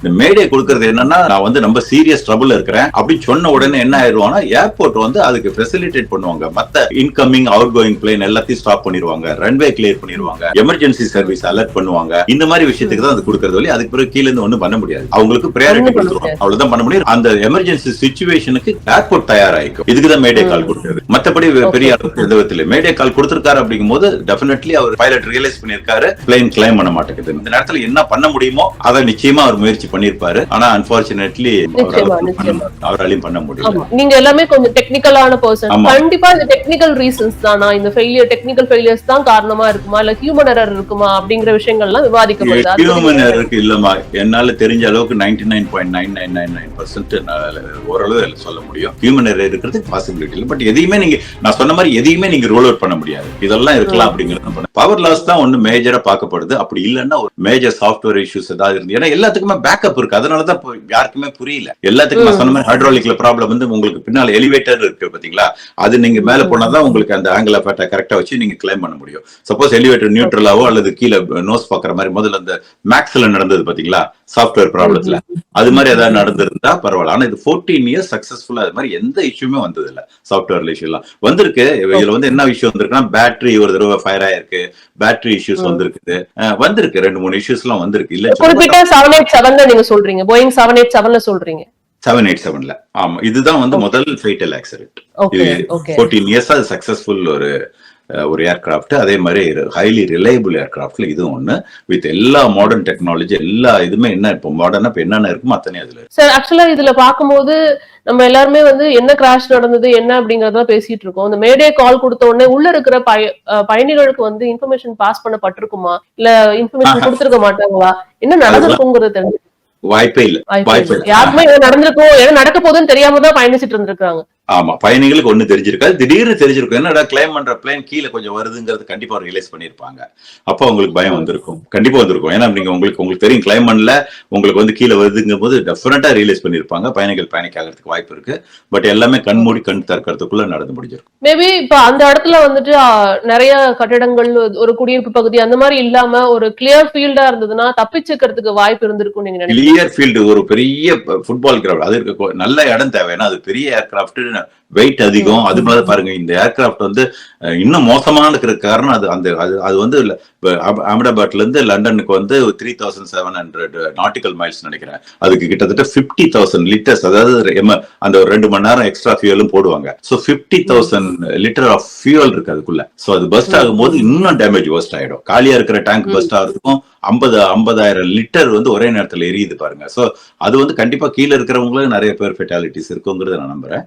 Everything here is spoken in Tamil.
இந்த மேடே கொடுக்கறது என்னன்னா, நான் வந்து ரொம்ப சீரியஸ் ட்ரபிள் இருக்கிறேன் அப்படின்னு சொன்ன உடனே என்ன ஆயிடுவாங்கன்னா, ஏர்போர்ட் வந்து அதுக்கு ஃபெசிலிட்டேட் பண்ணுவாங்க. மத்த இன்கமிங் அவுட் கோயிங் பிளேன் எல்லாத்தையும் ஸ்டாப் பண்ணிடுவாங்க, ரன்வே கிளியர் பண்ணிடுவாங்க, எமர்ஜென்சி சர்வீஸ் அலர்ட் பண்ணுவாங்க. இந்த மாதிரி விஷயத்துக்கு தான் அது கொடுக்கறது வழி. அதுக்கு பிறகு கீழ இருந்து ஒண்ணும் பண்ண முடியாது. அவங்களுக்கு ப்ரையாரிட்டி கொடுத்துருவாங்க, அவ்வளவுதான் பண்ண முடியும். அந்த எமர்ஜென்சி சிச்சுவேஷனுக்கு ஏர்போர்ட் தயாராயிக்கும். இதுக்கு தான் மேடே கால் கொடுக்கிறது. மத்தபடி பெரிய விதத்துல மேடே கால் கொடுத்திருக்காரு அப்படிங்கும் போது டெஃபினெட்லி அவர் பைலட் ரியலைஸ் பண்ணிருக்காரு, பிளேன் கிளைம் பண்ண மாட்டேங்குது. இந்த நேரத்துல என்ன பண்ண முடியுமோ அதை நிச்சயமா அவர் முயற்சி பண்ணிருப்பாரு. ஆனா அன்பார்ச்சுனேட்லி அவராலையும் பண்ண முடியல. நீங்க எல்லாமே கொஞ்சம் டெக்னிக்கலான பர்சன். கண்டிப்பா இந்த டெக்னிக்கல் ரீசன்ஸ் தானா, இந்த ஃபெயிலியர் டெக்னிக்கல் ஃபெயிலியர்ஸ் தான் காரணமா இருக்குமா, இல்ல ஹியூமன் எரர் இருக்குமா அப்படிங்கிற விஷயங்கள்லாம் விவாதிக்கப்படுது. ஹியூமன் எரருக்கு இல்லமா, என்னால தெரிஞ்ச அளவுக்கு 99.9999% ஓரளவு சொல்ல முடியும். ஹியூமன் எரர் இருக்கிறது பாசிபிலிட்டி இல்லை. பட் எதையுமே நீங்க நான் சொன்ன மாதிரி எதையுமே நீங்க ரோல் அவுட் பண்ண முடியாது. இதெல்லாம் இருக்கலாம் அப்படிங்கிறது. பவர் லாஸ் தான் ஒண்ணு மேஜரா பார்க்கப்படுது. அப்படி இல்லைன்னா ஒரு மேஜர் சாஃப்ட்வேர் இஷ்யூஸ் ஏதாவது இருந்து, ஏன்னா எல்லாத்துக்குமே பேக்கப் இருக்கு. அதனாலதான் யாருக்குமே புரியல. எல்லாத்துக்குமே சொன்ன மாதிரி ஹைட்ராலிக்ல ப்ராப்ளம் வந்து உங்களுக்கு பின்னால எலிவேட்டர் இருக்கு பாத்தீங்களா, அது நீங்க மேல போனாதான் உங்களுக்கு அந்த ஆங்கிள் ஆஃப் அட்டாக் கரெக்டா வச்சு நீங்க கிளைம் பண்ண முடியும். சப்போஸ் எலிவேட்டர் நியூட்ரலாவோ அல்லது கீழே நோஸ் பாக்குற மாதிரி முதல்ல அந்த மேக்ஸ்ல நடந்தது பாத்தீங்களா சாஃப்ட்வேர் ப்ராப்ளத்துல, அது மாதிரி ஏதாவது நடந்திருந்தா பரவாயில்ல. ஆனா இது 14 இயர்ஸ் சக்சஸ்ஃபுல்லா அது மாதிரி எந்த இஷ்யூமே வந்தது இல்ல. சாஃப்ட்வேர்ல இஷ்யூ எல்லாம் வந்திருக்கு. இதுல வந்து என்ன இஷ்யூ வந்திருக்குன்னா, பேட்டரி ஒரு தடவை ஃபயர் ஆயிருக்கு, பேட்டரி இஷ்யூஸ் வந்திருக்கு, 2-3 இஷ்யூஸ் எல்லாம் வந்திருக்கு. இல்ல குறிப்பிட்ட 787 நீங்க சொல்றீங்க, போயிங் 787 சொல்றீங்க. 787ல ஆமா, இதுதான் வந்து முதல் ஃபேட்டல் ஆக்சிடென்ட். 14 இயர்ஸ் அது சக்சஸ்ஃபுல் ஒரு ஏர்கிராஃப்ட். அதே மாதிரி ஹைலி ரிலையபிள் ஏர்கிராஃப்ட்ல இது ஒண்ணு, வித் எல்லா மாடர்ன் டெக்னாலஜி எல்லா இதுமே என்ன இப்போ மாடர்னா இப்ப என்னென்ன இருக்குமோ அத்தனை அதுல. சார் ஆக்சுவலா இதுல பாக்கும்போது நம்ம எல்லாருமே வந்து என்ன கிராஷ் நடந்தது என்ன அப்படிங்கறத பேசிட்டு இருக்கோம். இந்த மேடே கால் கொடுத்த உடனே உள்ள இருக்கிற பயணிகளுக்கு வந்து இன்ஃபர்மேஷன் பாஸ் பண்ணப்பட்டிருக்குமா, இல்ல இன்ஃபர்மேஷன் கொடுத்திருக்க மாட்டாங்களா, என்ன நடந்திருக்குங்கிறது தெரிஞ்சு வாய்ப்பே இல்ல. யாருமே என்ன நடந்திருக்கும், என்ன நடக்க போகுதுன்னு தெரியாம தான் பயணிச்சுட்டு இருந்திருக்காங்க. ஆமா, பயணிகளுக்கு ஒண்ணு தெரிஞ்சிருக்காது. திடீர்னு தெரிஞ்சிருக்கும், என்னடா கிளைம் பண்ற பிளேன் கீழே கொஞ்சம் வருதுங்கிறது கண்டிப்பா ரியலைஸ் பண்ணிருப்பாங்க. அப்போ உங்களுக்கு பயம் வந்திருக்கும், கண்டிப்பா வந்திருக்கும். ஏன்னா நீங்க உங்களுக்கு தெரியும் கிளைம் பண்ணல, உங்களுக்கு வந்து கீழே வருதுங்கும் போது டெஃபினட்டா ரியலைஸ் பண்ணிருப்பாங்க. பயணிகள் பேனிக் ஆகிறதுக்கு வாய்ப்பு இருக்கு. பட் எல்லாமே கண் மூடி கண் திறக்கிறதுக்குள்ள நடந்து முடிஞ்சிருக்கும். மேபி இப்ப அந்த இடத்துல வந்துட்டு நிறைய கட்டிடங்கள், ஒரு குடியிருப்பு பகுதி அந்த மாதிரி இல்லாம ஒரு கிளியர் ஃபீல்டா இருந்ததுன்னா தப்பிச்சுக்கிறதுக்கு வாய்ப்பு இருந்திருக்கும் நீங்க நினைக்கிறீங்க? கிளியர் ஃபீல்டு ஒரு பெரிய ஃபுட்பால் கிரவுண்ட், அது நல்ல இடம் தேவை. ஏன்னா அது பெரிய ஏர்கிராஃப்ட், வெயிட் அதிகம். அது மாதிரி பாருங்க, இந்த ஏர்கிராஃப்ட் வந்து இன்னும் மோசமான இருக்கிற காரணம் அது வந்து அஹமதாபாத்ல இருந்து லண்டனுக்கு வந்து 3700 நாட்டிக்கல் மைல்ஸ் நினைக்கிறேன். அதுக்கு கிட்டத்தட்ட 50,000 லிட்டர்ஸ், அதாவது அந்த 2 மணி நேரம் எக்ஸ்ட்ரா ஃபியூலும் போடுவாங்க. சோ 50,000 லிட்டர் ஆஃப் ஃபியூல் இருக்கு அதுக்குள்ள. சோ அது பஸ்ட் ஆகும்போது இன்னும் டேமேஜ் வர்ஸ்ட் ஆயிடும். காலியா இருக்கிற டேங்க் பஸ்ட் ஆகிறதுக்கும் 50,000 லிட்டர் வந்து ஒரே நேரத்துல எரியுது பாருங்க. சோ அது வந்து கண்டிப்பா கீழே இருக்கிறவங்களும் நிறைய பேர் ஃபெட்டாலிட்டிஸ் இருக்குங்கிறத நான் நம்புறேன்.